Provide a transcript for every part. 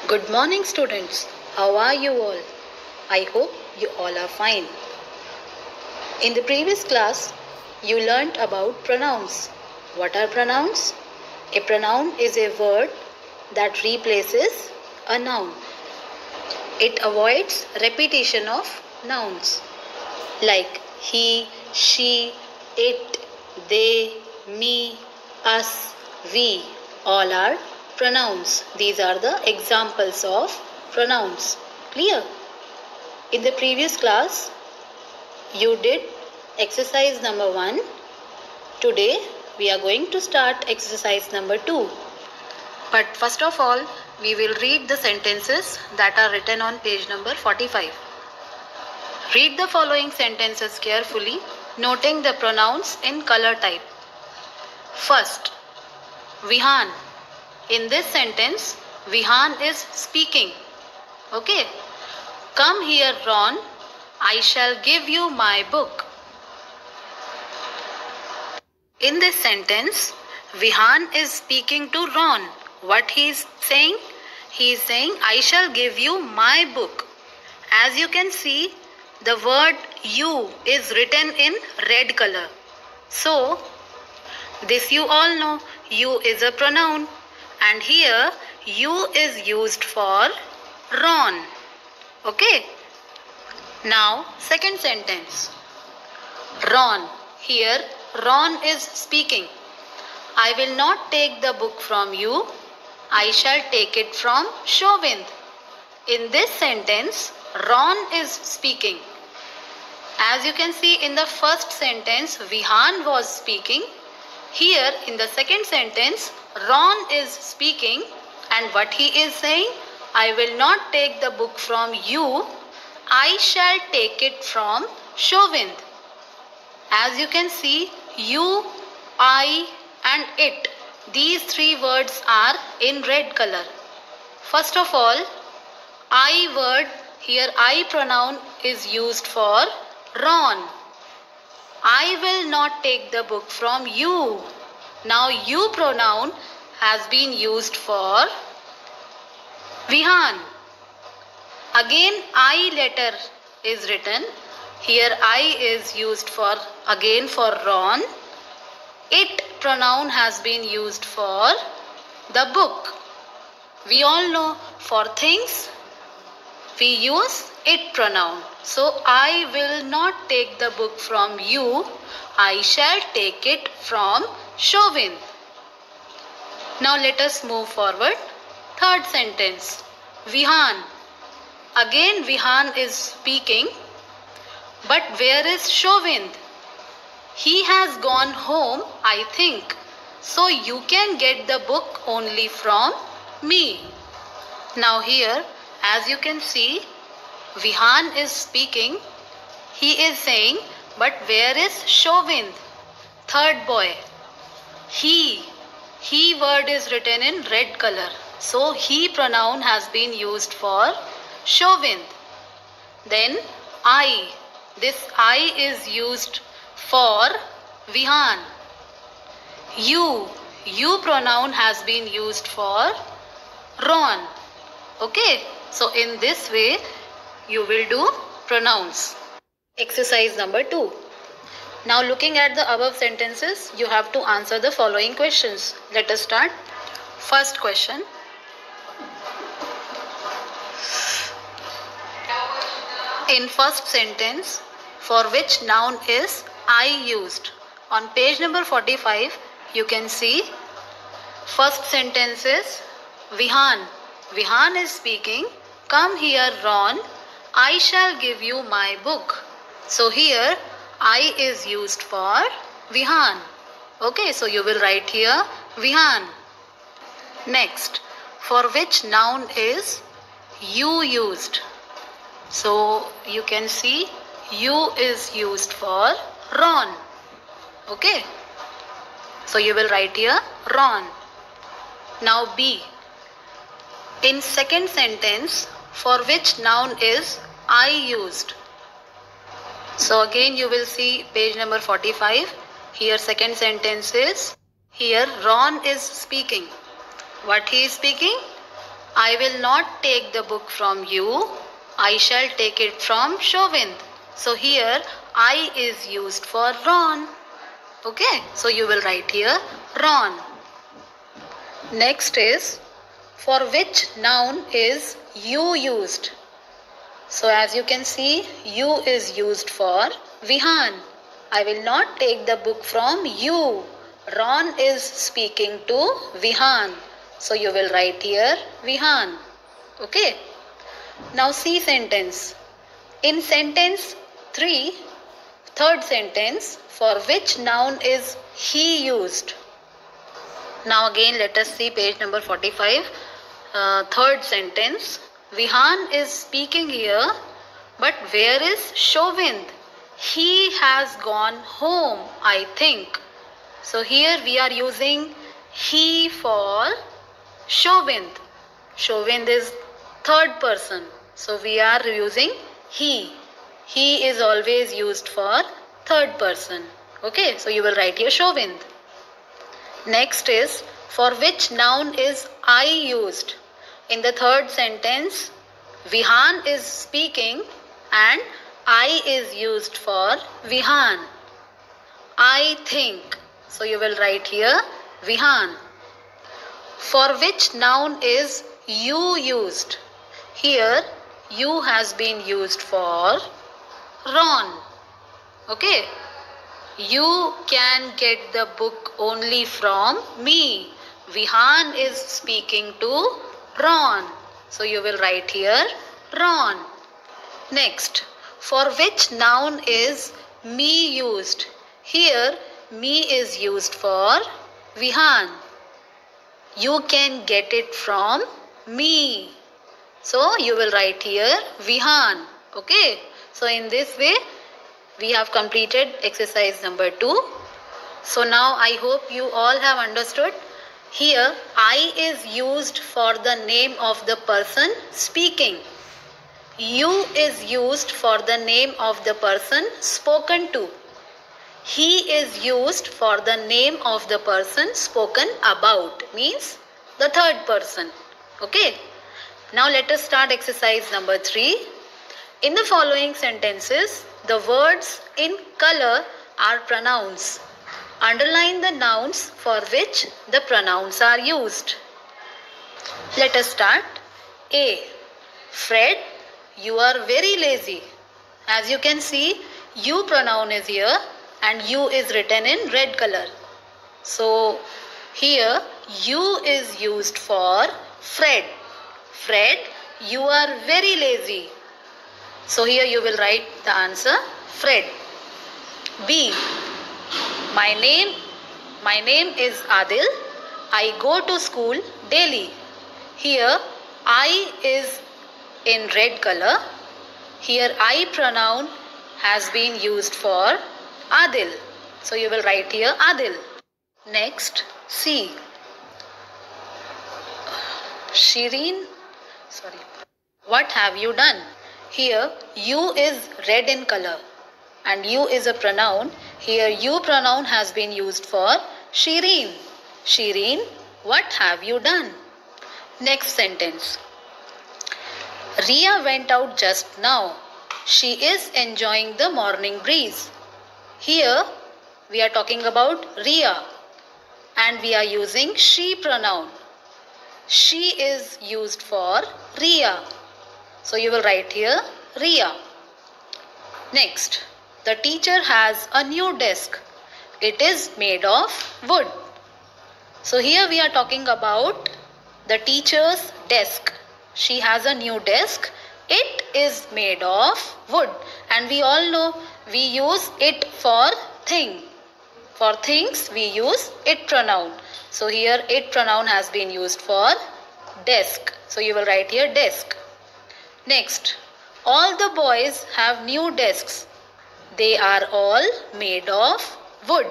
Good morning, students. How are you all? I hope you all are fine. In the previous class, you learnt about pronouns. What are pronouns? A pronoun is a word that replaces a noun. It avoids repetition of nouns like he, she, it, they, me, us, we. All are pronouns. These are the examples of pronouns. Clear? In the previous class, you did exercise number 1. Today, we are going to start exercise number 2. But first of all, we will read the sentences that are written on page number 45. Read the following sentences carefully, noting the pronouns in color type. First, Vihan. In this sentence, Vihan is speaking. Okay. Come here, Ron. I shall give you my book. In this sentence, Vihan is speaking to Ron. What he is saying? He is saying, I shall give you my book. As you can see, the word you is written in red color. So, this you all know, you is a pronoun. And here, you is used for Ron. Okay. Now, second sentence. Ron. Here, Ron is speaking. I will not take the book from you. I shall take it from Shovind. In this sentence, Ron is speaking. As you can see in the first sentence, Vihan was speaking. Here in the second sentence, Ron is speaking, and what he is saying? I will not take the book from you. I shall take it from Shovind. As you can see, you, I and it. These three words are in red color. First of all, I word, here I pronoun is used for Ron. I will not take the book from you. Now you pronoun has been used for Vihan. Again I letter is written. Here I is used for again for Ron. It pronoun has been used for the book. We all know for things we use it pronoun. So I will not take the book from you. I shall take it from Shovind. Now let us move forward. Third sentence. Vihan. Again Vihan is speaking. But where is Shovind? He has gone home, I think. So you can get the book only from me. Now here, as you can see, Vihan is speaking. He is saying, but where is Shovind? Third boy. He word is written in red color. So he pronoun has been used for Shovind. Then I. This I is used for Vihan. You pronoun has been used for Ron. Okay. So in this way, you will do pronouns. Exercise number 2. Now looking at the above sentences, you have to answer the following questions. Let us start. First question. In first sentence, for which noun is I used? On page number 45, you can see first sentence is Vihan. Vihan is speaking. Come here, Ron. I shall give you my book. So here, I is used for Vihan. Okay, so you will write here Vihan. Next, for which noun is you used? So you can see you is used for Ron. Okay. So you will write here Ron. Now B. In second sentence, for which noun is I used? So again you will see page number 45. Here second sentence is, here Ron is speaking. What he is speaking? I will not take the book from you. I shall take it from Shovind. So here I is used for Ron. Okay, so you will write here Ron. Next is, for which noun is you used? So as you can see, you is used for Vihan. I will not take the book from you. Ron is speaking to Vihan. So you will write here Vihan. Okay. Now see sentence. In sentence 3, third sentence, for which noun is he used? Now again let us see page number 45. Third sentence. Vihan is speaking here, but where is Shovind? He has gone home, I think. So here we are using he for Shovind. Shovind is third person. So we are using he. He is always used for third person. Okay, so you will write here Shovind. Next is, for which noun is I used? In the third sentence, Vihan is speaking and I is used for Vihan. I think. So you will write here Vihan. For which noun is you used? Here you has been used for Ron. Okay. You can get the book only from me. Vihan is speaking to Ron. So you will write here Ron. Next, for which noun is me used? Here me is used for Vihan. You can get it from me. So you will write here Vihan. Okay. So in this way we have completed exercise number 2. So now I hope you all have understood. Here I is used for the name of the person speaking. You is used for the name of the person spoken to. He is used for the name of the person spoken about, means the third person. Okay. Now let us start exercise number 3. In the following sentences, the words in color are pronouns. Underline the nouns for which the pronouns are used. Let us start. A. Fred, you are very lazy. As you can see, you pronoun is here and you is written in red color. So here you is used for Fred. Fred, you are very lazy. So here you will write the answer Fred. B. My name is Adil. I go to school daily. Here I is in red color. Here I pronoun has been used for Adil. So you will write here Adil. Next, C. Shireen, what have you done? Here you is red in color and you is a pronoun. Here you pronoun has been used for Shireen. Shireen, what have you done? Next sentence. Ria went out just now. She is enjoying the morning breeze. Here we are talking about Ria and we are using she pronoun. She is used for Ria. So you will write here Ria. Next, the teacher has a new desk. It is made of wood. So here we are talking about the teacher's desk. She has a new desk. It is made of wood. And we all know we use it for thing. For things we use it pronoun. So here it pronoun has been used for desk. So you will write here desk. Next, all the boys have new desks. They are all made of wood.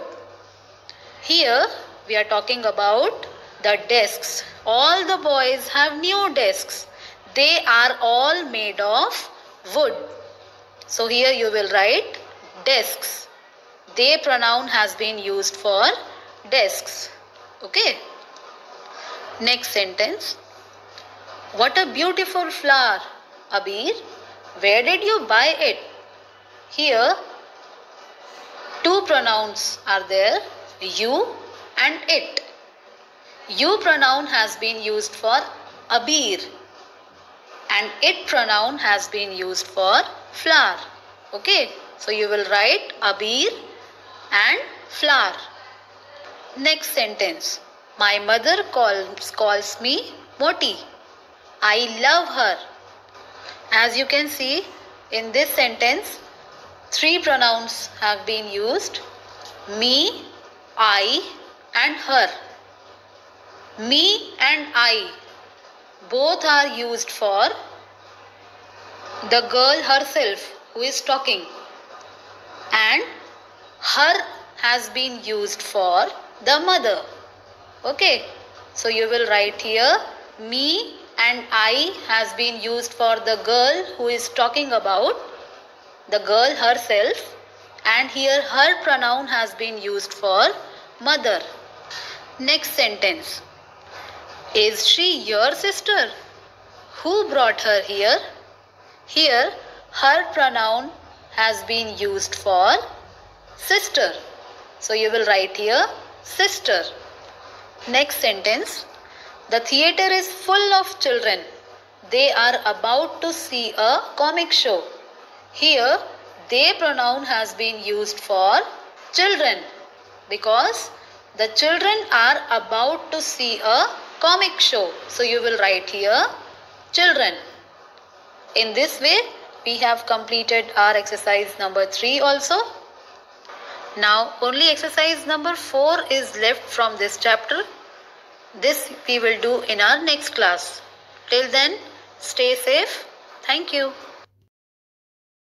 Here we are talking about the desks. All the boys have new desks. They are all made of wood. So here you will write desks. They pronoun has been used for desks. Okay. Next sentence. What a beautiful flower. Abir, where did you buy it? Here, two pronouns are there, you and it. You pronoun has been used for Abir and it pronoun has been used for flower. Okay, so you will write Abir and flower. Next sentence. My mother calls me Moti. I love her. As you can see in this sentence, three pronouns have been used: me, I and her. Me and I both are used for the girl herself who is talking, and her has been used for the mother. Okay, so you will write here me and I has been used for the girl who is talking about, the girl herself, and here her pronoun has been used for mother. Next sentence. Is she your sister? Who brought her here? Here her pronoun has been used for sister. So you will write here sister. Next sentence. The theatre is full of children. They are about to see a comic show. Here they pronoun has been used for children because the children are about to see a comic show. So you will write here children. In this way we have completed our exercise number 3 also. Now only exercise number 4 is left from this chapter. This we will do in our next class. Till then, stay safe. Thank you.